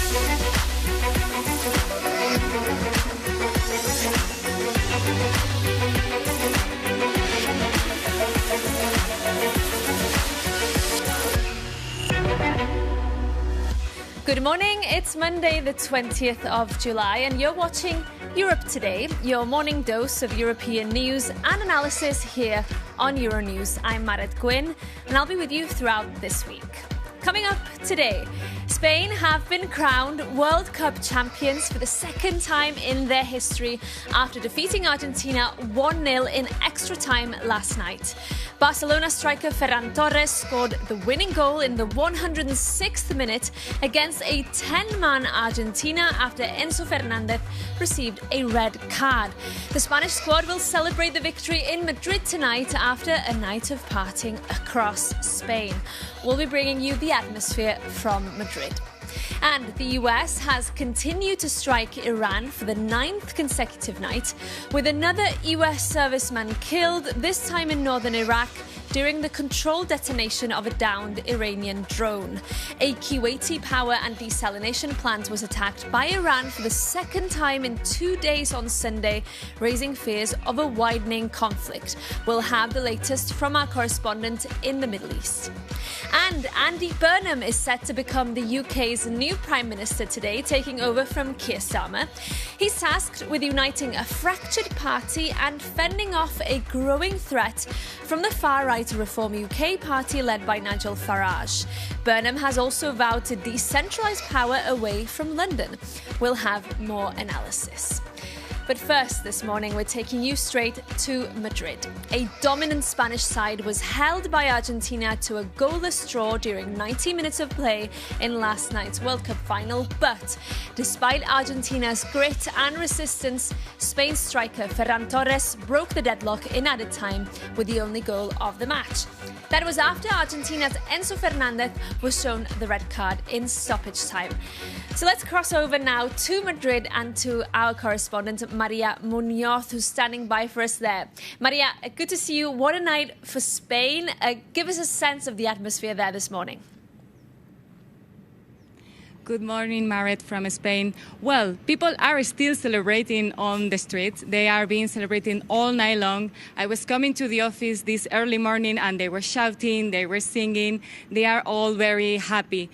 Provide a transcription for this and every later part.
Good morning, it's Monday the 20th of July and you're watching Europe Today, your morning dose of European news and analysis here on Euronews. I'm Marit Gwyn and I'll be with you throughout this week. Coming up today, Spain have been crowned World Cup champions for the second time in their history after defeating Argentina 1-0 in extra time last night. Barcelona striker Ferran Torres scored the winning goal in the 106th minute against a 10-man Argentina after Enzo Fernandez received a red card. The Spanish squad will celebrate the victory in Madrid tonight after a night of partying across Spain. We'll be bringing you the atmosphere from Madrid. And the US has continued to strike Iran for the 9th consecutive night, with another US serviceman killed, this time in northern Iraq, during the controlled detonation of a downed Iranian drone. A Kuwaiti power and desalination plant was attacked by Iran for the second time in 2 days on Sunday, raising fears of a widening conflict. We'll have the latest from our correspondent in the Middle East. And Andy Burnham is set to become the UK's new Prime Minister today, taking over from Keir Starmer. He's tasked with uniting a fractured party and fending off a growing threat from the far-right Reform UK party led by Nigel Farage. Burnham has also vowed to decentralise power away from London. We'll have more analysis. But first, this morning, we're taking you straight to Madrid. A dominant Spanish side was held by Argentina to a goalless draw during 90 minutes of play in last night's World Cup final. But despite Argentina's grit and resistance, Spain's striker Ferran Torres broke the deadlock in added time with the only goal of the match. That was after Argentina's Enzo Fernandez was shown the red card in stoppage time. So let's cross over now to Madrid and to our correspondent, Maria Munoz, who's standing by for us there. Maria, good to see you. What a night for Spain. Give us a sense of the atmosphere there this morning. Good morning, Marit from Spain. Well, people are still celebrating on the streets. They are being celebrating all night long. I was coming to the office this early morning and they were shouting, they were singing. They are all very happy.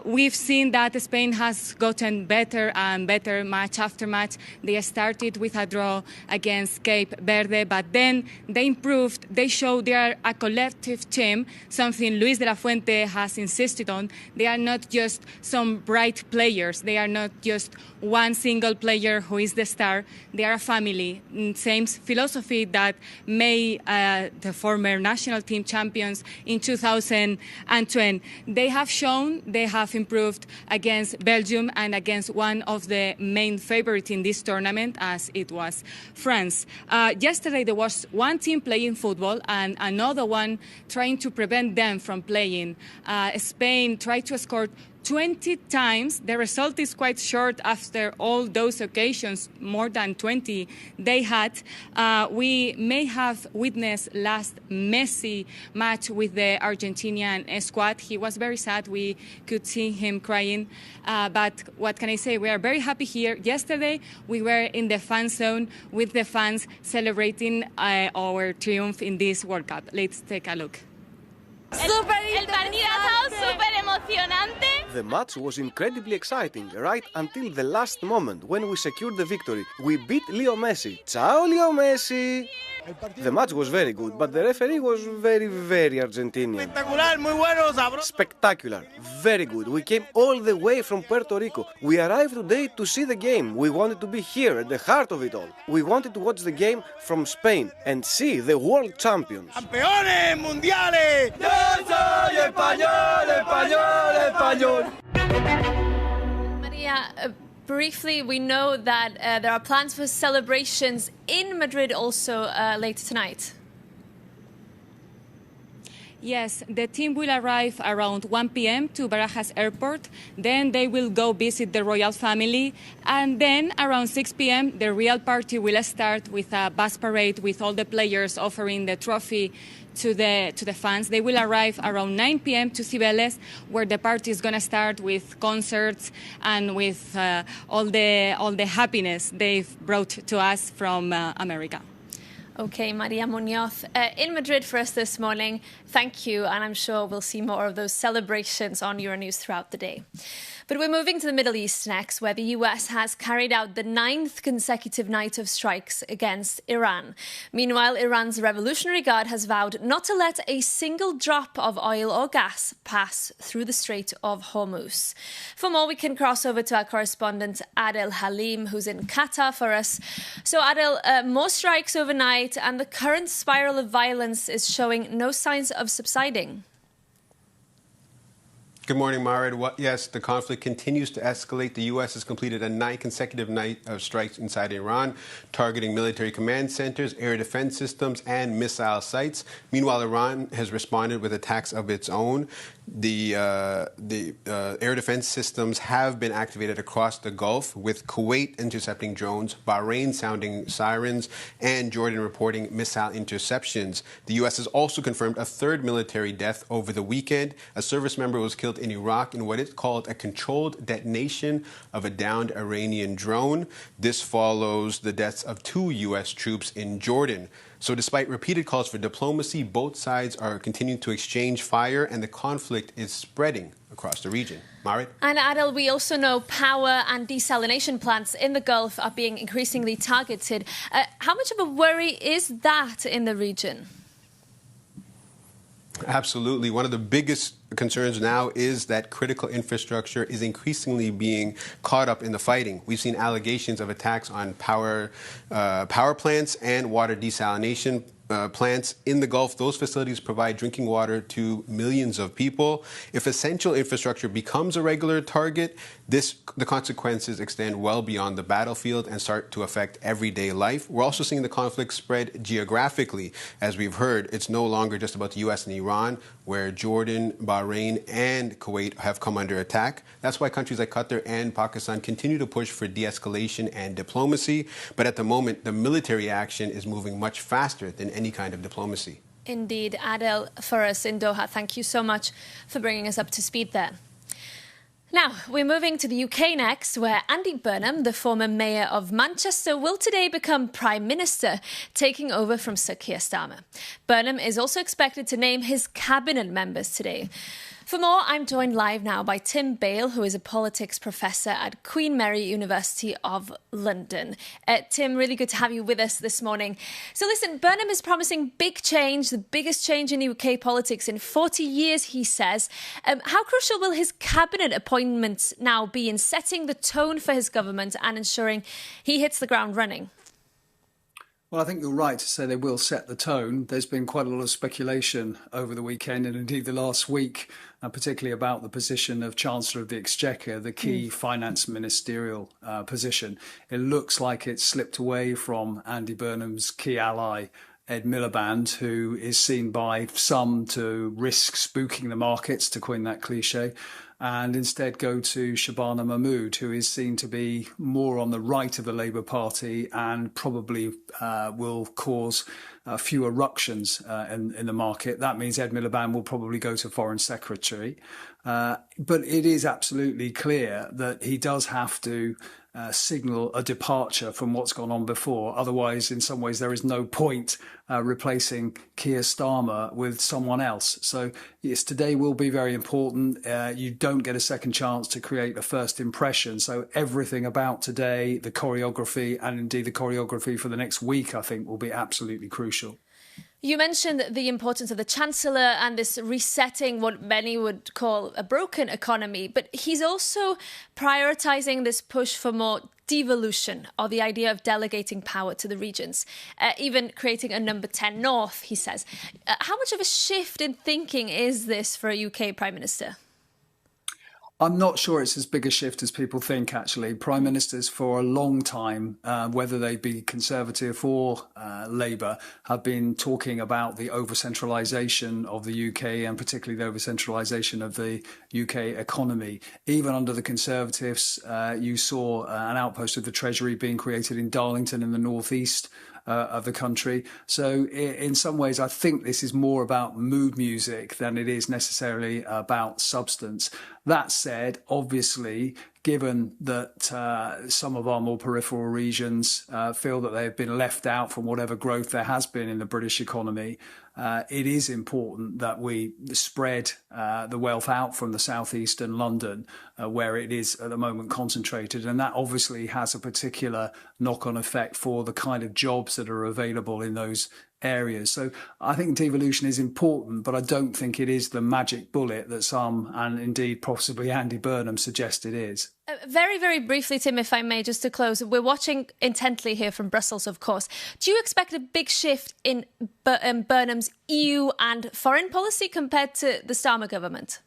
We've seen that Spain has gotten better and better match after match. They started with a draw against Cape Verde, but then they improved. They showed they are a collective team, something Luis de la Fuente has insisted on. They are not just some bright players. They are not just one single player who is the star. They are a family. Same philosophy that made the former national team champions in 2020. They have shown they have improved against Belgium and against one of the main favorites in this tournament, as it was France. Yesterday there was one team playing football and another one trying to prevent them from playing. Spain tried to score 20 times. The result is quite short after all those occasions, more than 20 they had. We may have witnessed last Messi match with the Argentinian squad. He was very sad. We could see him crying. But what can I say? We are very happy here. Yesterday, we were in the fan zone with the fans celebrating our triumph in this World Cup. Let's take a look. El partido ha estado súper emocionante. The match was incredibly exciting right until the last moment when we secured the victory. We beat Leo Messi. Ciao, Leo Messi! The match was very good, but the referee was very Argentinian. Espectacular, muy bueno, sabroso. Spectacular, very good. We came all the way from Puerto Rico. We arrived today to see the game. We wanted to be here at the heart of it all. We wanted to watch the game from Spain and see the world champions. Campeones mundiales. Yo soy español, español, español. Maria, briefly, we know that there are plans for celebrations in Madrid also later tonight. Yes, the team will arrive around 1 p.m. to Barajas Airport. Then they will go visit the royal family. And then around 6 p.m., the real party will start with a bus parade with all the players offering the trophy to the fans. They will arrive around 9 p.m. to Cibeles, where the party is going to start with concerts and with all the happiness they've brought to us from America. Okay, Maria Munoz in Madrid for us this morning. Thank you, and I'm sure we'll see more of those celebrations on Euronews throughout the day. But we're moving to the Middle East next, where the US has carried out the 9th consecutive night of strikes against Iran. Meanwhile, Iran's Revolutionary Guard has vowed not to let a single drop of oil or gas pass through the Strait of Hormuz. For more, we can cross over to our correspondent Adel Halim, who's in Qatar for us. So, Adel, more strikes overnight, and the current spiral of violence is showing no signs of subsiding. Good morning, Marid. Yes, the conflict continues to escalate. The U.S. has completed a 9th consecutive night of strikes inside Iran, targeting military command centers, air defense systems, and missile sites. Meanwhile, Iran has responded with attacks of its own. The air defense systems have been activated across the Gulf, with Kuwait intercepting drones, Bahrain sounding sirens, and Jordan reporting missile interceptions. The U.S. has also confirmed a 3rd military death over the weekend. A service member was killed in Iraq in what it called a controlled detonation of a downed Iranian drone. This follows the deaths of 2 U.S. troops in Jordan. So despite repeated calls for diplomacy, both sides are continuing to exchange fire, and the conflict is spreading across the region. Marit? And Adel, we also know power and desalination plants in the Gulf are being increasingly targeted. How much of a worry is that in the region? Absolutely. One of the biggest concerns now is that critical infrastructure is increasingly being caught up in the fighting. We've seen allegations of attacks on power plants and water desalination plants in the Gulf. Those facilities provide drinking water to millions of people. If essential infrastructure becomes a regular target, the consequences extend well beyond the battlefield and start to affect everyday life. We're also seeing the conflict spread geographically. As we've heard, it's no longer just about the U.S. and Iran, where Jordan, Bahrain, and Kuwait have come under attack. That's why countries like Qatar and Pakistan continue to push for de-escalation and diplomacy. But at the moment, the military action is moving much faster than any kind of diplomacy. Indeed. Adel, for us in Doha, thank you so much for bringing us up to speed there. Now, we're moving to the UK next, where Andy Burnham, the former mayor of Manchester, will today become Prime Minister, taking over from Sir Keir Starmer. Burnham is also expected to name his cabinet members today. For more, I'm joined live now by Tim Bale, who is a politics professor at Queen Mary University of London. Tim, really good to have you with us this morning. So listen, Burnham is promising big change, the biggest change in UK politics in 40 years, he says. How crucial will his cabinet appointments now be in setting the tone for his government and ensuring he hits the ground running? Well, I think you're right to say they will set the tone. There's been quite a lot of speculation over the weekend and indeed the last week, particularly about the position of Chancellor of the Exchequer, the key finance ministerial position. It looks like it's slipped away from Andy Burnham's key ally, Ed Miliband, who is seen by some to risk spooking the markets, to coin that cliche, and instead go to Shabana Mahmood, who is seen to be more on the right of the Labour Party and probably will cause fewer ructions in the market. That means Ed Miliband will probably go to Foreign Secretary. But it is absolutely clear that he does have to signal a departure from what's gone on before. Otherwise, in some ways, there is no point replacing Keir Starmer with someone else. So, yes, today will be very important. You don't get a second chance to create a first impression. So everything about today, the choreography, and indeed the choreography for the next week, I think, will be absolutely crucial. You mentioned the importance of the Chancellor and this resetting what many would call a broken economy, but he's also prioritising this push for more devolution, or the idea of delegating power to the regions, even creating a number 10 North, he says. How much of a shift in thinking is this for a UK Prime Minister? I'm not sure it's as big a shift as people think, actually. Prime Ministers for a long time, whether they be Conservative or Labour, have been talking about the over-centralisation of the UK and particularly the over-centralisation of the UK economy. Even under the Conservatives, you saw an outpost of the Treasury being created in Darlington in the northeast. of the country. So in some ways, I think this is more about mood music than it is necessarily about substance. That said, obviously, given that some of our more peripheral regions feel that they've been left out from whatever growth there has been in the British economy, it is important that we spread the wealth out from the southeast and London, where it is at the moment concentrated. And that obviously has a particular knock-on effect for the kind of jobs that are available in those areas. So I think devolution is important, but I don't think it is the magic bullet that some, and indeed possibly Andy Burnham, suggest it is. Very, very briefly, Tim, if I may, just to close, we're watching intently here from Brussels, of course. Do you expect a big shift in Burnham's EU and foreign policy compared to the Starmer government?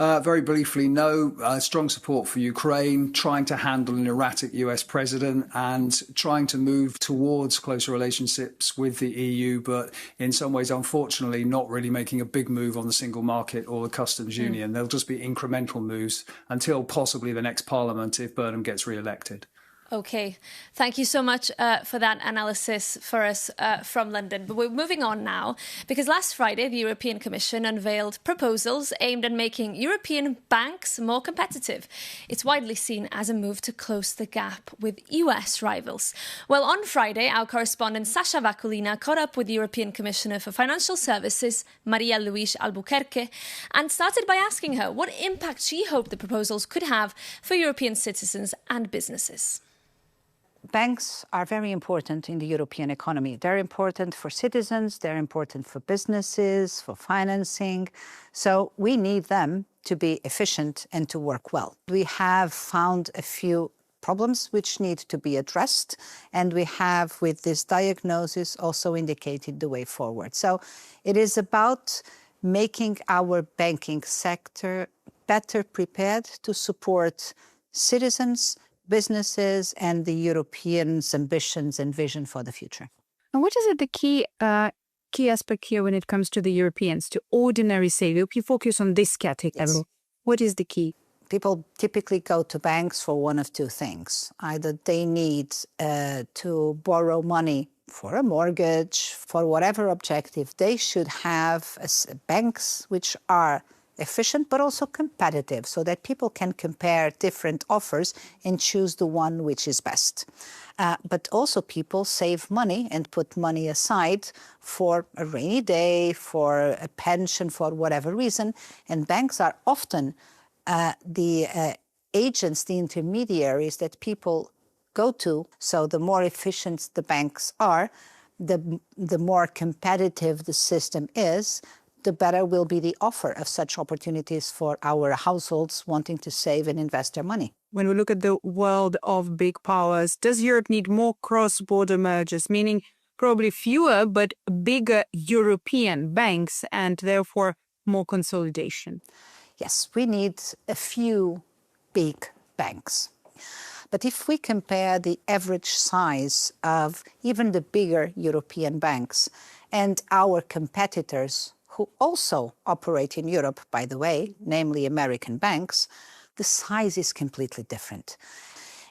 Very briefly, no. Strong support for Ukraine, trying to handle an erratic US president and trying to move towards closer relationships with the EU, but in some ways, unfortunately, not really making a big move on the single market or the customs union. There'll just be incremental moves until possibly the next parliament if Burnham gets re-elected. OK, thank you so much for that analysis for us from London. But we're moving on now, because last Friday, the European Commission unveiled proposals aimed at making European banks more competitive. It's widely seen as a move to close the gap with US rivals. Well, on Friday, our correspondent Sasha Vakulina caught up with the European Commissioner for Financial Services, Maria Luis Albuquerque, and started by asking her what impact she hoped the proposals could have for European citizens and businesses. Banks are very important in the European economy. They're important for citizens, they're important for businesses, for financing. So we need them to be efficient and to work well. We have found a few problems which need to be addressed, and we have, with this diagnosis, also indicated the way forward. So it is about making our banking sector better prepared to support citizens, businesses, and the Europeans' ambitions and vision for the future. And what is it the key aspect here when it comes to the Europeans, to ordinary savers? If you focus on this category, yes. What is the key? People typically go to banks for one of two things. Either they need to borrow money for a mortgage, for whatever objective. They should have banks which are efficient but also competitive, so that people can compare different offers and choose the one which is best. But also people save money and put money aside for a rainy day, for a pension, for whatever reason. And banks are often the agents, the intermediaries that people go to. So the more efficient the banks are, the more competitive the system is, the better will be the offer of such opportunities for our households wanting to save and invest their money. When we look at the world of big powers, does Europe need more cross-border mergers, meaning probably fewer but bigger European banks and therefore more consolidation? Yes, we need a few big banks. But if we compare the average size of even the bigger European banks and our competitors, who also operate in Europe, by the way, namely American banks, the size is completely different.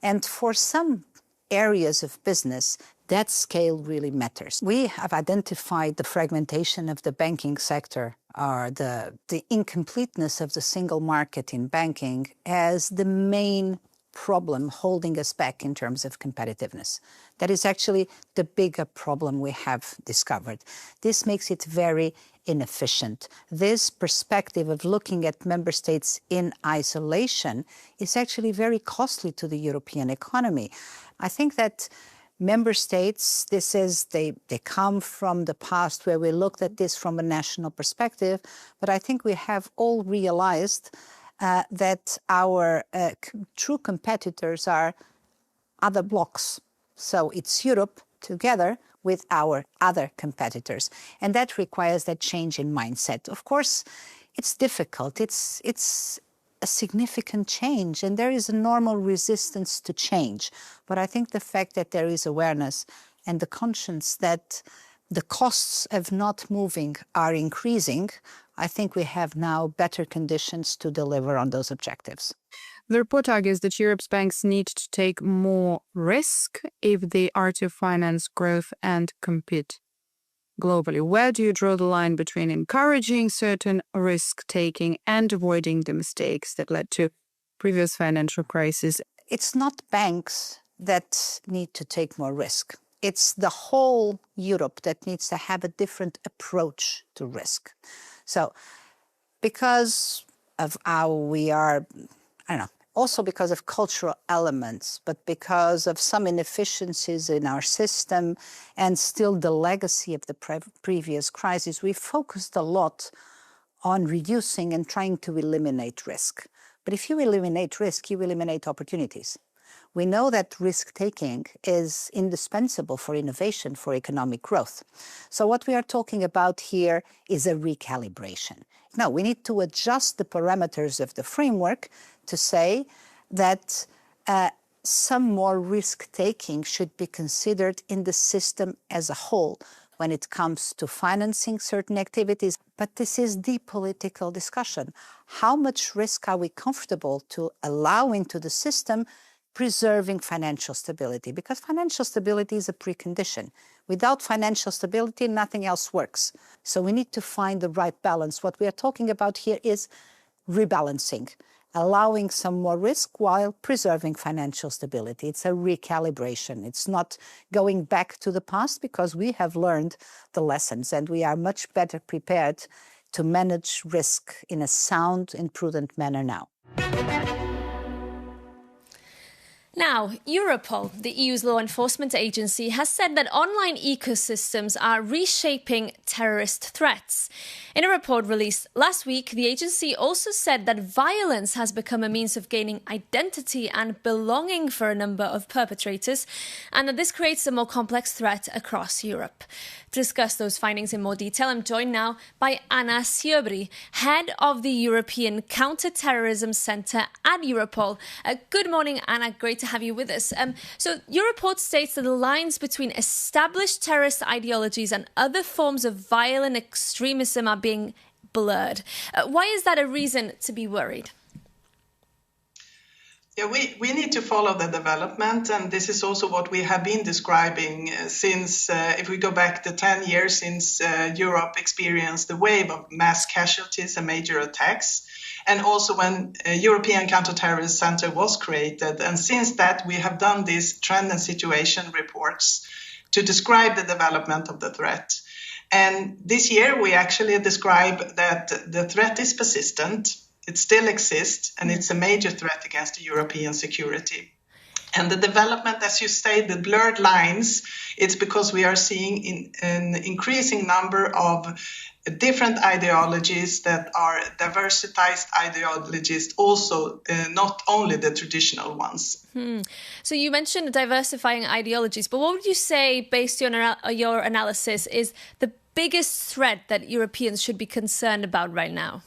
And for some areas of business, that scale really matters. We have identified the fragmentation of the banking sector, or the incompleteness of the single market in banking, as the main problem holding us back in terms of competitiveness. That is actually the bigger problem we have discovered. This makes it very inefficient. This perspective of looking at member states in isolation is actually very costly to the European economy. I think that member states, they come from the past where we looked at this from a national perspective, but I think we have all realized that our true competitors are other blocs. So it's Europe together with our other competitors. And that requires that change in mindset. Of course, it's difficult. It's a significant change, and there is a normal resistance to change. But I think the fact that there is awareness and the conscience that the costs of not moving are increasing, I think we have now better conditions to deliver on those objectives. The report argues that Europe's banks need to take more risk if they are to finance growth and compete globally. Where do you draw the line between encouraging certain risk-taking and avoiding the mistakes that led to previous financial crises? It's not banks that need to take more risk. It's the whole Europe that needs to have a different approach to risk. So because of how we are, also because of cultural elements, but because of some inefficiencies in our system and still the legacy of the previous crisis, we focused a lot on reducing and trying to eliminate risk. But if you eliminate risk, you eliminate opportunities. We know that risk-taking is indispensable for innovation, for economic growth. So what we are talking about here is a recalibration. Now, we need to adjust the parameters of the framework to say that some more risk-taking should be considered in the system as a whole when it comes to financing certain activities. But this is the political discussion. How much risk are we comfortable to allow into the system, preserving financial stability? Because financial stability is a precondition. Without financial stability, nothing else works. So we need to find the right balance. What we are talking about here is rebalancing, allowing some more risk while preserving financial stability. It's a recalibration. It's not going back to the past, because we have learned the lessons and we are much better prepared to manage risk in a sound and prudent manner now. Now, Europol, the EU's law enforcement agency, has said that online ecosystems are reshaping terrorist threats. In a report released last week, the agency also said that violence has become a means of gaining identity and belonging for a number of perpetrators, and that this creates a more complex threat across Europe. To discuss those findings in more detail, I'm joined now by Anna Siobry, head of the European Counter-Terrorism Centre at Europol. Good morning, Anna. Great to have you with us. So your report states that the lines between established terrorist ideologies and other forms of violent extremism are being blurred. Why is that a reason to be worried? Yeah, we need to follow the development, and this is also what we have been describing since, if we go back the 10 years since Europe experienced the wave of mass casualties and major attacks, and also when European Counter-Terrorism Centre was created. And since that, we have done these trend and situation reports to describe the development of the threat. And this year, we actually describe that the threat is persistent. It still exists, and it's a major threat against European security. And the development, as you say, the blurred lines, it's because we are seeing an increasing number of different ideologies that are diversified ideologies, also not only the traditional ones. So you mentioned diversifying ideologies, but what would you say, based on your analysis, is the biggest threat that Europeans should be concerned about right now?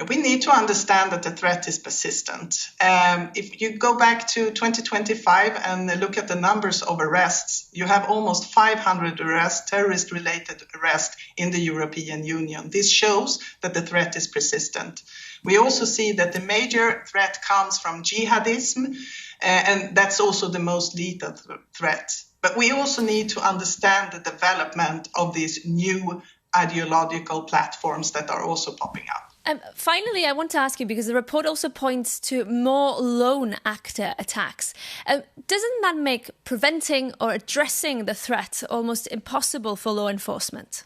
We need to understand that the threat is persistent. If you go back to 2025 and look at the numbers of arrests, you have almost 500 arrests, terrorist-related arrests in the European Union. This shows that the threat is persistent. We also see that the major threat comes from jihadism, and that's also the most lethal threat. But we also need to understand the development of these new ideological platforms that are also popping up. Finally, I want to ask you, because the report also points to more lone actor attacks. Doesn't that make preventing or addressing the threat almost impossible for law enforcement?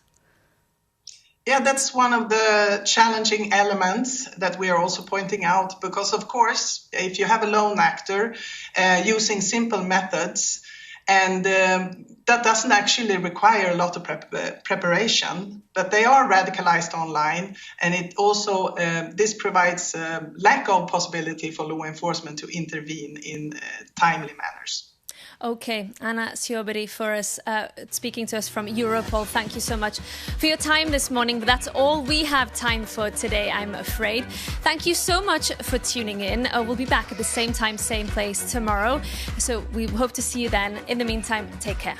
Yeah, that's one of the challenging elements that we are also pointing out, because, of course, if you have a lone actor using simple methods, and that doesn't actually require a lot of preparation, but they are radicalized online, and it also this provides a lack of possibility for law enforcement to intervene in timely manners. Okay, Anna Siobry for us, speaking to us from Europol. Thank you so much for your time this morning. But that's all we have time for today, I'm afraid. Thank you so much for tuning in. We'll be back at the same time, same place tomorrow. So we hope to see you then. In the meantime, take care.